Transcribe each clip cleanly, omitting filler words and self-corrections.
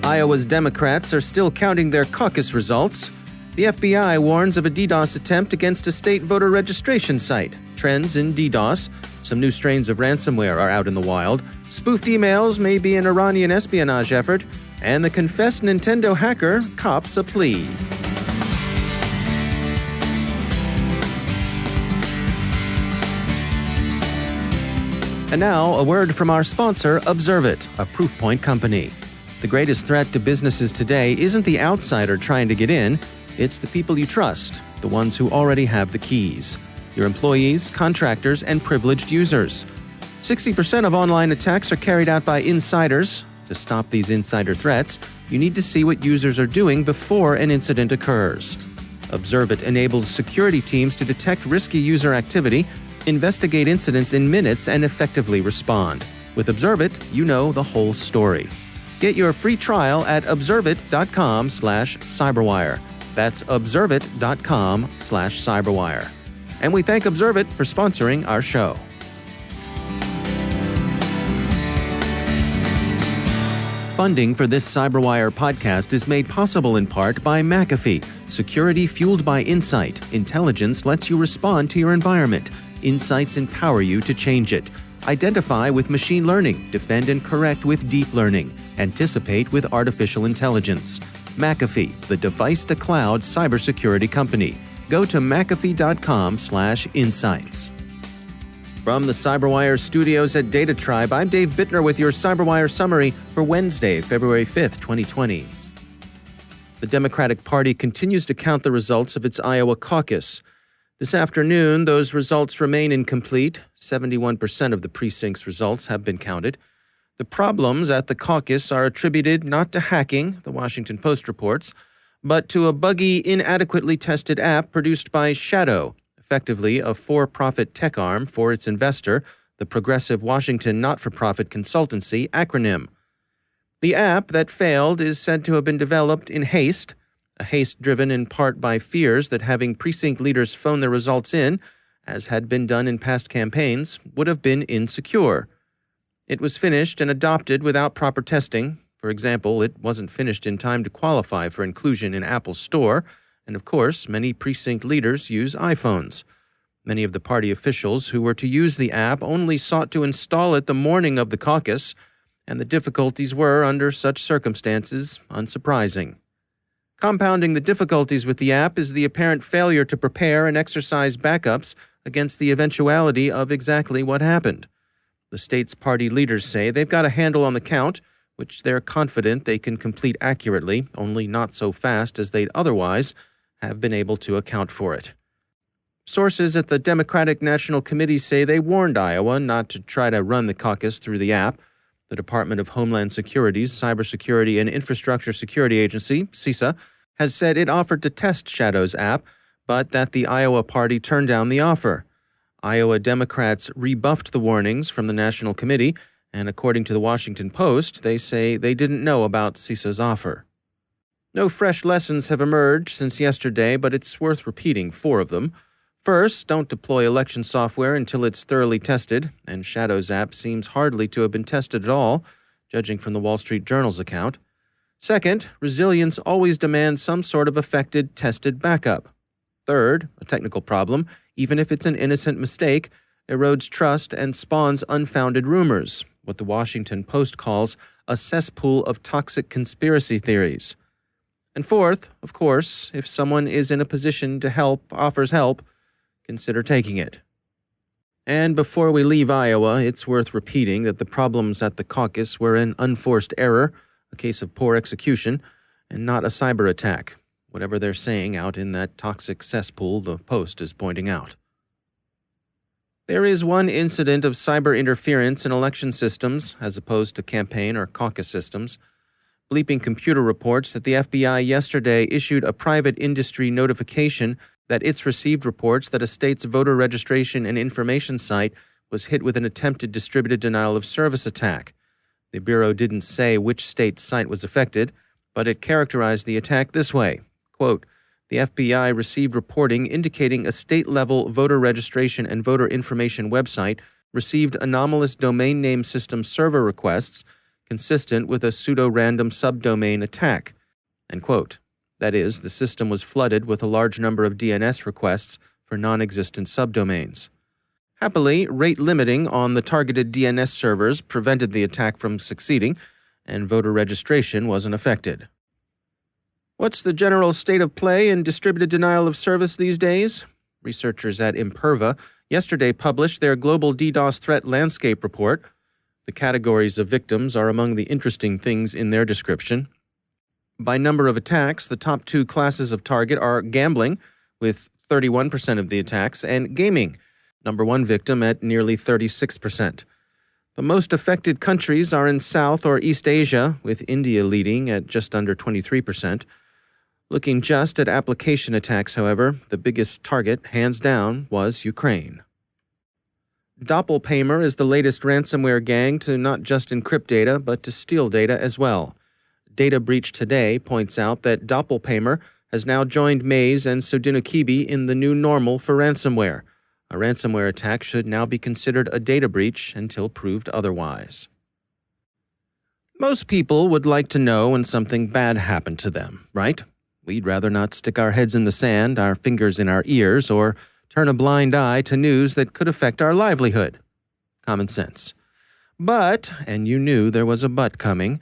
Iowa's Democrats are still counting their caucus results. The FBI warns of a DDoS attempt against a state voter registration site. Trends in DDoS. Some new strains of ransomware are out in the wild. Spoofed emails may be an Iranian espionage effort. And the confessed Nintendo hacker cops a plea. And now, a word from our sponsor, Observit, a Proofpoint company. The greatest threat to businesses today isn't the outsider trying to get in, it's the people you trust, the ones who already have the keys. Your employees, contractors, and privileged users. 60% of online attacks are carried out by insiders. To stop these insider threats, you need to see what users are doing before an incident occurs. Observit enables security teams to detect risky user activity, investigate incidents in minutes, and effectively respond. With Observit, you know the whole story. Get your free trial at observit.com/cyberwire. That's observit.com/cyberwire. And we thank Observit for sponsoring our show. Funding for this CyberWire podcast is made possible in part by McAfee. Security fueled by insight. Intelligence lets you respond to your environment. Insights empower you to change it. Identify with machine learning. Defend and correct with deep learning. Anticipate with artificial intelligence. McAfee, the device-to-cloud cybersecurity company. Go to mcafee.com/insights. From the CyberWire studios at Data Tribe, I'm Dave Bittner with your CyberWire summary for Wednesday, February 5th, 2020. The Democratic Party continues to count the results of its Iowa caucus. This afternoon, those results remain incomplete. 71% of the precinct's results have been counted. The problems at the caucus are attributed not to hacking, the Washington Post reports, but to a buggy, inadequately tested app produced by Shadow, effectively a for-profit tech arm for its investor, the Progressive Washington Not-for-Profit Consultancy, acronym. The app that failed is said to have been developed in haste, a haste driven in part by fears that having precinct leaders phone their results in, as had been done in past campaigns, would have been insecure. It was finished and adopted without proper testing. For example, it wasn't finished in time to qualify for inclusion in Apple's store, and of course, many precinct leaders use iPhones. Many of the party officials who were to use the app only sought to install it the morning of the caucus, and the difficulties were, under such circumstances, unsurprising. Compounding the difficulties with the app is the apparent failure to prepare and exercise backups against the eventuality of exactly what happened. The state's party leaders say they've got a handle on the count, which they're confident they can complete accurately, only not so fast as they'd otherwise have been able to account for it. Sources at the Democratic National Committee say they warned Iowa not to try to run the caucus through the app. The Department of Homeland Security's Cybersecurity and Infrastructure Security Agency, CISA, has said it offered to test Shadow's app, but that the Iowa party turned down the offer. Iowa Democrats rebuffed the warnings from the National Committee, and according to the Washington Post, they say they didn't know about CISA's offer. No fresh lessons have emerged since yesterday, but it's worth repeating 4 of them. First, don't deploy election software until it's thoroughly tested, and Shadow's app seems hardly to have been tested at all, judging from the Wall Street Journal's account. Second, resilience always demands some sort of affected, tested backup. Third, a technical problem, even if it's an innocent mistake, erodes trust and spawns unfounded rumors, what the Washington Post calls a cesspool of toxic conspiracy theories. And fourth, of course, if someone is in a position to help, offers help, consider taking it. And before we leave Iowa, it's worth repeating that the problems at the caucus were an unforced error, a case of poor execution, and not a cyber attack, whatever they're saying out in that toxic cesspool the Post is pointing out. There is one incident of cyber interference in election systems, as opposed to campaign or caucus systems. Bleeping Computer reports that the FBI yesterday issued a private industry notification that it's received reports that a state's voter registration and information site was hit with an attempted distributed denial of service attack. The Bureau didn't say which state's site was affected, but it characterized the attack this way, quote, "The FBI received reporting indicating a state-level voter registration and voter information website received anomalous domain name system server requests consistent with a pseudo-random subdomain attack, end quote. That is, the system was flooded with a large number of DNS requests for non-existent subdomains. Happily, rate limiting on the targeted DNS servers prevented the attack from succeeding, and voter registration wasn't affected. What's the general state of play in distributed denial of service these days? Researchers at Imperva yesterday published their Global DDoS Threat Landscape Report. The categories of victims are among the interesting things in their description. By number of attacks, the top two classes of target are gambling, with 31% of the attacks, and gaming, number one victim at nearly 36%. The most affected countries are in South or East Asia, with India leading at just under 23%. Looking just at application attacks, however, the biggest target, hands down, was Ukraine. Doppelpaymer is the latest ransomware gang to not just encrypt data, but to steal data as well. Data Breach Today points out that Doppelpaymer has now joined Maze and Sodinokibi in the new normal for ransomware. A ransomware attack should now be considered a data breach until proved otherwise. Most people would like to know when something bad happened to them, right? We'd rather not stick our heads in the sand, our fingers in our ears, or turn a blind eye to news that could affect our livelihood. Common sense. But, and you knew there was a but coming,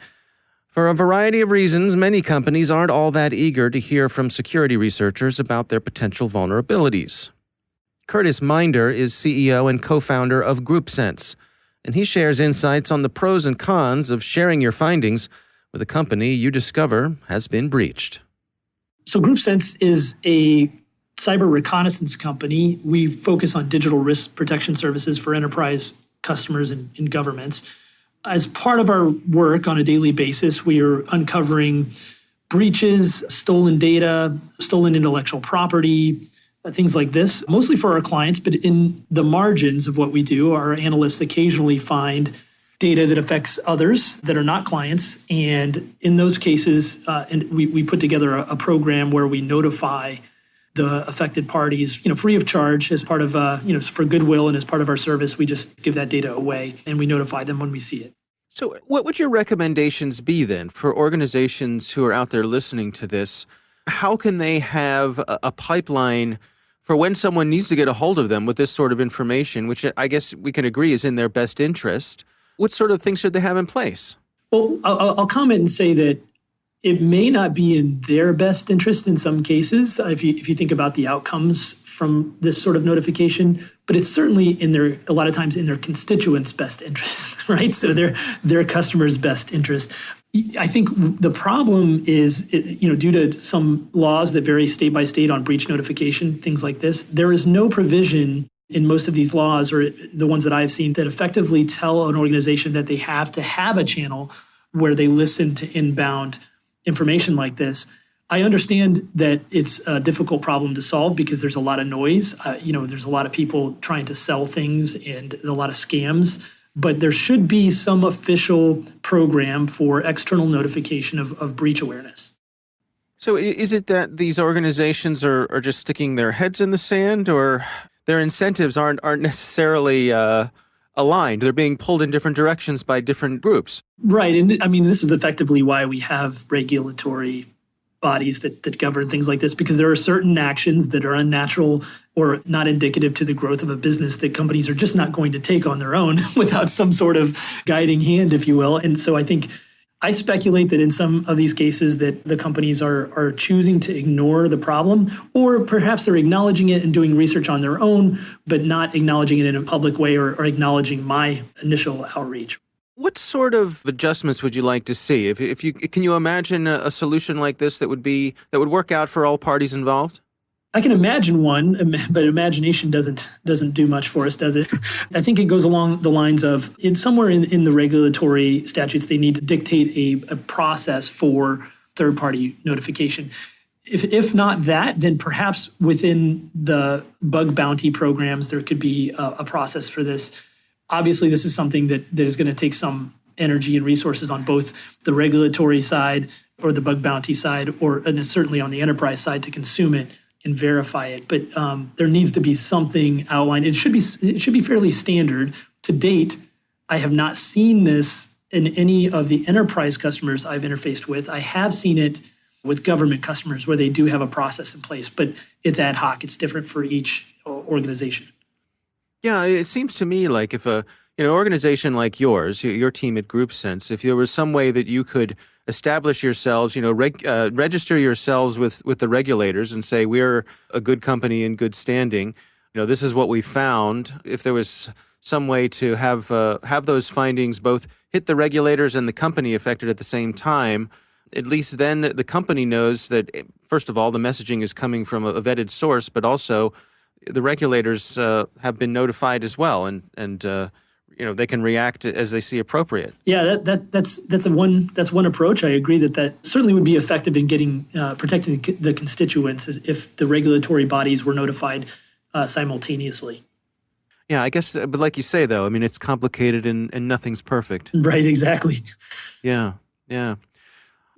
for a variety of reasons, many companies aren't all that eager to hear from security researchers about their potential vulnerabilities. Curtis Minder is CEO and co-founder of GroupSense, and he shares insights on the pros and cons of sharing your findings with a company you discover has been breached. So GroupSense is a cyber reconnaissance company. We focus on digital risk protection services for enterprise customers and governments. As part of our work on a daily basis, we are uncovering breaches, stolen data, stolen intellectual property, things like this, mostly for our clients. But in the margins of what we do, our analysts occasionally find data that affects others that are not clients. And in those cases, we put together a program where we notify the affected parties, free of charge as part of, for goodwill, and as part of our service, we just give that data away and we notify them when we see it. So what would your recommendations be then for organizations who are out there listening to this? How can they have a pipeline for when someone needs to get a hold of them with this sort of information, which I guess we can agree is in their best interest? What sort of things should they have in place? Well, I'll comment and say that it may not be in their best interest in some cases, if you think about the outcomes from this sort of notification, but it's certainly a lot of times in their constituents' best interest, right? So their customers' best interest. I think the problem is, due to some laws that vary state by state on breach notification, things like this, there is no provision in most of these laws, or the ones that I've seen, that effectively tell an organization that they have to have a channel where they listen to inbound information like this. I understand that it's a difficult problem to solve because there's a lot of noise. There's a lot of people trying to sell things and a lot of scams. But there should be some official program for external notification of breach awareness. So is it that these organizations are just sticking their heads in the sand, or their incentives aren't necessarily aligned? They're being pulled in different directions by different groups. Right. And this is effectively why we have regulatory bodies that govern things like this, because there are certain actions that are unnatural or not indicative to the growth of a business that companies are just not going to take on their own without some sort of guiding hand, if you will. And so I speculate that in some of these cases that the companies are choosing to ignore the problem, or perhaps they're acknowledging it and doing research on their own, but not acknowledging it in a public way or acknowledging my initial outreach. What sort of adjustments would you like to see? Can you imagine a solution like this that would work out for all parties involved? I can imagine one, but imagination doesn't do much for us, does it? I think it goes along the lines of, somewhere in the regulatory statutes, they need to dictate a process for third-party notification. If not that, then perhaps within the bug bounty programs, there could be a process for this. Obviously, this is something that is going to take some energy and resources on both the regulatory side or the bug bounty side, and certainly on the enterprise side to consume it and verify it. But there needs to be something outlined. It should be fairly standard. To date, I have not seen this in any of the enterprise customers I've interfaced with. I have seen it with government customers where they do have a process in place, but it's ad hoc. It's different for each organization. Yeah, it seems to me like if an organization like yours, your team at GroupSense, if there was some way that you could establish yourselves, register yourselves with the regulators and say we're a good company in good standing, this is what we found. If there was some way to have those findings both hit the regulators and the company affected at the same time, at least then the company knows that, first of all, the messaging is coming from a vetted source, but also the regulators have been notified as well, and they can react as they see appropriate. Yeah, that's one approach. I agree that certainly would be effective in getting protecting the constituents if the regulatory bodies were notified simultaneously. Yeah, I guess, but like you say, though, I mean, it's complicated and nothing's perfect. Right, exactly. Yeah.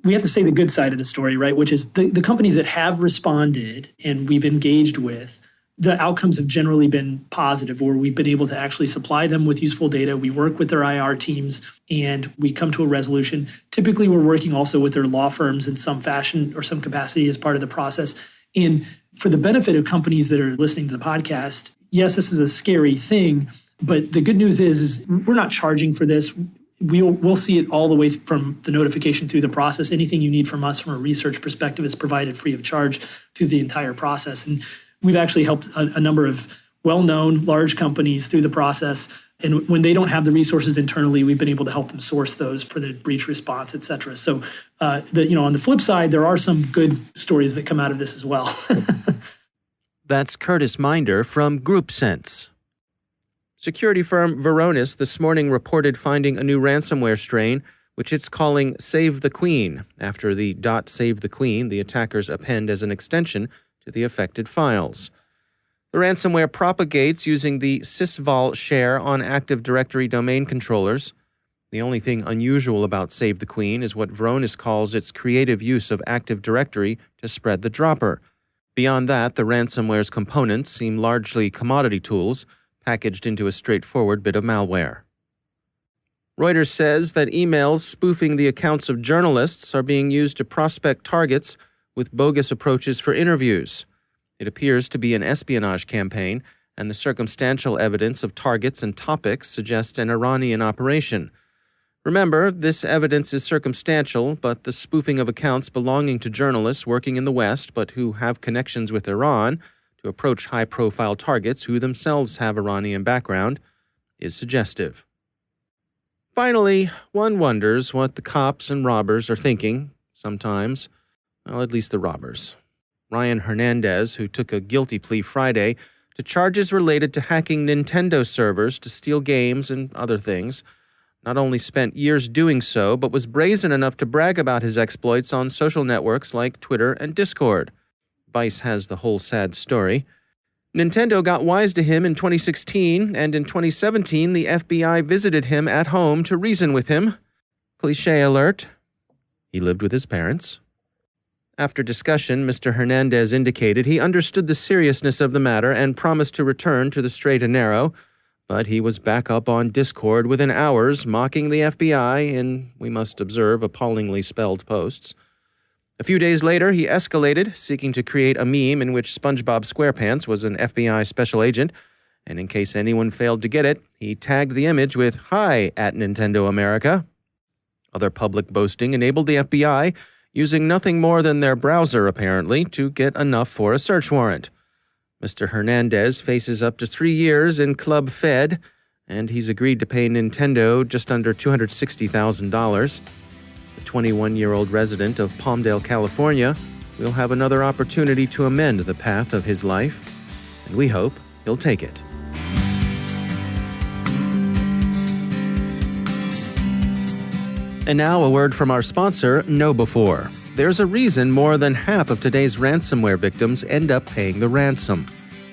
We have to say the good side of the story, right, which is the companies that have responded and we've engaged with, the outcomes have generally been positive, or we've been able to actually supply them with useful data. We work with their IR teams and we come to a resolution. Typically, we're working also with their law firms in some fashion or some capacity as part of the process. And for the benefit of companies that are listening to the podcast, yes, this is a scary thing, but the good news is we're not charging for this. We'll see it all the way from the notification through the process. Anything you need from us from a research perspective is provided free of charge through the entire process. And we've actually helped a number of well-known large companies through the process. And when they don't have the resources internally, we've been able to help them source those for the breach response, et cetera. So, on the flip side, there are some good stories that come out of this as well. That's Curtis Minder from GroupSense. Security firm Varonis this morning reported finding a new ransomware strain, which it's calling Save the Queen, after the .save the Queen the attackers append as an extension to the affected files. The ransomware propagates using the sysvol share on Active Directory domain controllers. The only thing unusual about Save the Queen is what Varonis calls its creative use of Active Directory to spread the dropper. Beyond that, the ransomware's components seem largely commodity tools, packaged into a straightforward bit of malware. Reuters says that emails spoofing the accounts of journalists are being used to prospect targets with bogus approaches for interviews. It appears to be an espionage campaign, and the circumstantial evidence of targets and topics suggests an Iranian operation. Remember, this evidence is circumstantial, but the spoofing of accounts belonging to journalists working in the West but who have connections with Iran to approach high-profile targets who themselves have Iranian background is suggestive. Finally, one wonders what the cops and robbers are thinking sometimes. Well, at least the robbers. Ryan Hernandez, who took a guilty plea Friday to charges related to hacking Nintendo servers to steal games and other things, not only spent years doing so, but was brazen enough to brag about his exploits on social networks like Twitter and Discord. Vice has the whole sad story. Nintendo got wise to him in 2016, and in 2017, the FBI visited him at home to reason with him. Cliché alert. He lived with his parents. After discussion, Mr. Hernandez indicated he understood the seriousness of the matter and promised to return to the straight and narrow, but he was back up on Discord within hours, mocking the FBI in, we must observe, appallingly spelled posts. A few days later, he escalated, seeking to create a meme in which SpongeBob SquarePants was an FBI special agent, and in case anyone failed to get it, he tagged the image with "Hi at Nintendo America." Other public boasting enabled the FBI, using nothing more than their browser, apparently, to get enough for a search warrant. Mr. Hernandez faces up to 3 years in Club Fed, and he's agreed to pay Nintendo just under $260,000. The 21-year-old resident of Palmdale, California, will have another opportunity to amend the path of his life, and we hope he'll take it. And now a word from our sponsor, KnowBe4. There's a reason more than half of today's ransomware victims end up paying the ransom.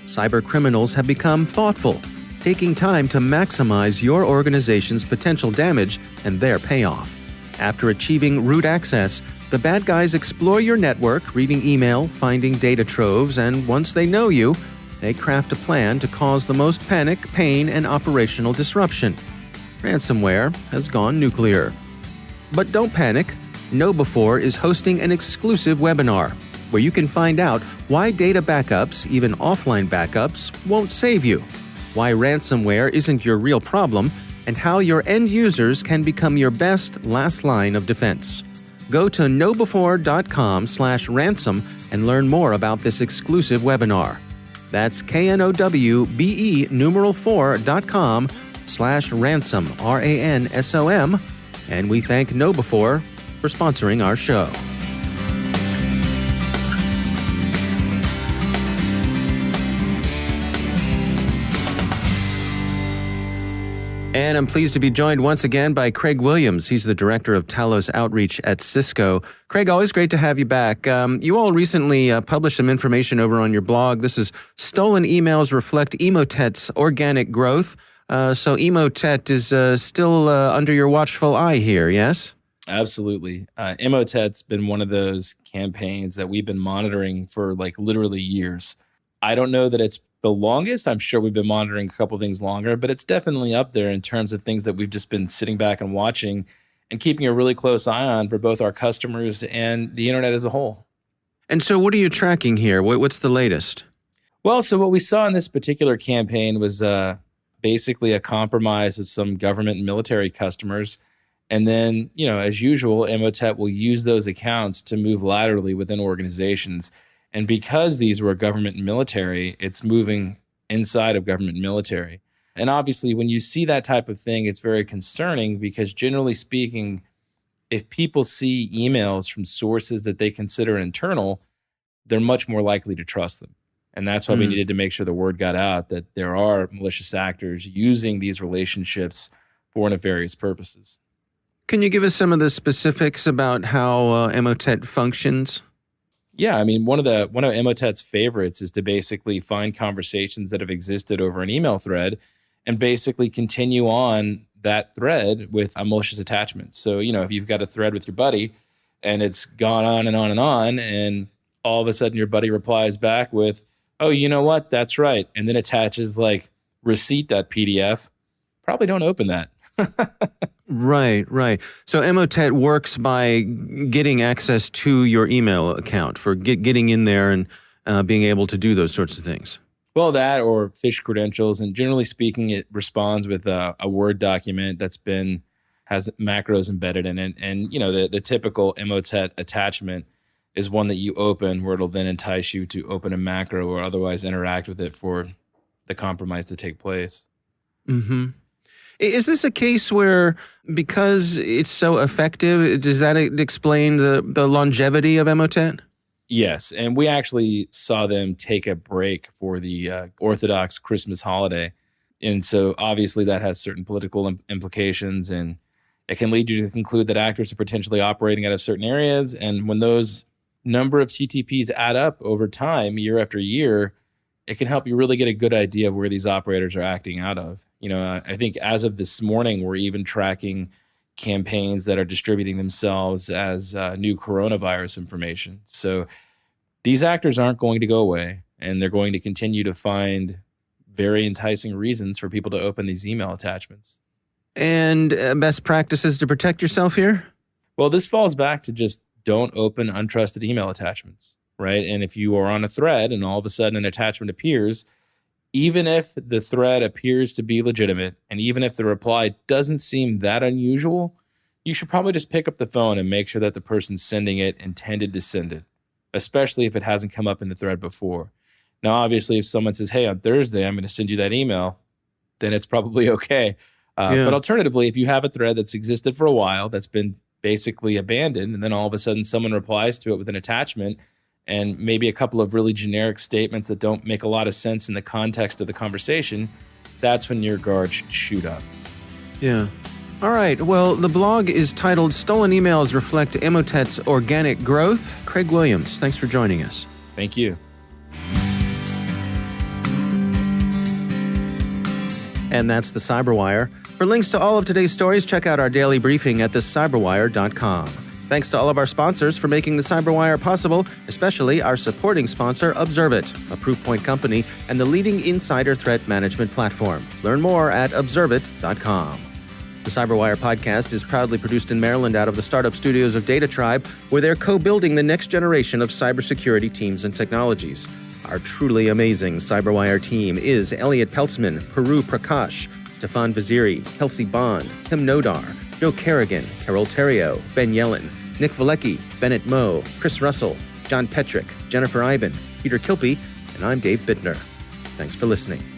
Cyber criminals have become thoughtful, taking time to maximize your organization's potential damage and their payoff. After achieving root access, the bad guys explore your network, reading email, finding data troves, and once they know you, they craft a plan to cause the most panic, pain, and operational disruption. Ransomware has gone nuclear. But don't panic. KnowBe4 is hosting an exclusive webinar where you can find out why data backups, even offline backups, won't save you, why ransomware isn't your real problem, and how your end users can become your best last line of defense. Go to knowbe4.com/ransom and learn more about this exclusive webinar. That's knowbe4.com/ransom, RANSOM, and we thank KnowBe4 for sponsoring our show. And I'm pleased to be joined once again by Craig Williams. He's the Director of Talos Outreach at Cisco. Craig, always great to have you back. You all recently published some information over on your blog. This is Stolen Emails Reflect Emotet's Organic Growth. So Emotet is still under your watchful eye here, yes? Absolutely. Emotet's been one of those campaigns that we've been monitoring for literally years. I don't know that it's the longest. I'm sure we've been monitoring a couple things longer, but it's definitely up there in terms of things that we've just been sitting back and watching and keeping a really close eye on for both our customers and the internet as a whole. And so what are you tracking here? What's the latest? Well, so what we saw in this particular campaign was basically a compromise of some government and military customers. And then, as usual, Emotet will use those accounts to move laterally within organizations. And because these were government and military, it's moving inside of government and military. And obviously, when you see that type of thing, it's very concerning because generally speaking, if people see emails from sources that they consider internal, they're much more likely to trust them. And that's why we needed to make sure the word got out that there are malicious actors using these relationships for nefarious purposes. Can you give us some of the specifics about how Emotet functions? Yeah, I mean, one of Emotet's favorites is to basically find conversations that have existed over an email thread and basically continue on that thread with a malicious attachment. So, if you've got a thread with your buddy and it's gone on and on and on, and all of a sudden your buddy replies back with, "Oh, you know what? That's right," and then attaches receipt.pdf, probably don't open that. Right. So Emotet works by getting access to your email account for getting in there and being able to do those sorts of things. Well, that or phish credentials, and generally speaking, it responds with a Word document has macros embedded in it, and the typical Emotet attachment is one that you open where it'll then entice you to open a macro or otherwise interact with it for the compromise to take place. Mm-hmm. Is this a case where, because it's so effective, does that explain the longevity of Emotet? Yes, and we actually saw them take a break for the Orthodox Christmas holiday. And so obviously that has certain political implications, and it can lead you to conclude that actors are potentially operating out of certain areas. And when those number of TTPs add up over time, year after year, it can help you really get a good idea of where these operators are acting out of. I think as of this morning, we're even tracking campaigns that are distributing themselves as new coronavirus information. So these actors aren't going to go away, and they're going to continue to find very enticing reasons for people to open these email attachments. And best practices to protect yourself here? Well, this falls back to just don't open untrusted email attachments, right? And if you are on a thread and all of a sudden an attachment appears, even if the thread appears to be legitimate, and even if the reply doesn't seem that unusual, you should probably just pick up the phone and make sure that the person sending it intended to send it, especially if it hasn't come up in the thread before. Now, obviously, if someone says, "Hey, on Thursday, I'm going to send you that email," then it's probably okay. But alternatively, if you have a thread that's existed for a while, that's been basically abandoned, and then all of a sudden someone replies to it with an attachment and maybe a couple of really generic statements that don't make a lot of sense in the context of the conversation, that's when your guard should shoot up. Yeah. All right. Well, the blog is titled Stolen Emails Reflect Emotet's Organic Growth. Craig Williams, thanks for joining us. Thank you. And that's the CyberWire. For links to all of today's stories, check out our daily briefing at thecyberwire.com. Thanks to all of our sponsors for making the CyberWire possible, especially our supporting sponsor, Observit, a Proofpoint company and the leading insider threat management platform. Learn more at observit.com. The CyberWire podcast is proudly produced in Maryland out of the startup studios of Data Tribe, where they're co-building the next generation of cybersecurity teams and technologies. Our truly amazing CyberWire team is Elliot Peltzman, Peru Prakash, Stefan Vaziri, Kelsey Bond, Tim Nodar, Joe Kerrigan, Carol Terrio, Ben Yellen, Nick Valecki, Bennett Moe, Chris Russell, John Petrick, Jennifer Iben, Peter Kilpie, and I'm Dave Bittner. Thanks for listening.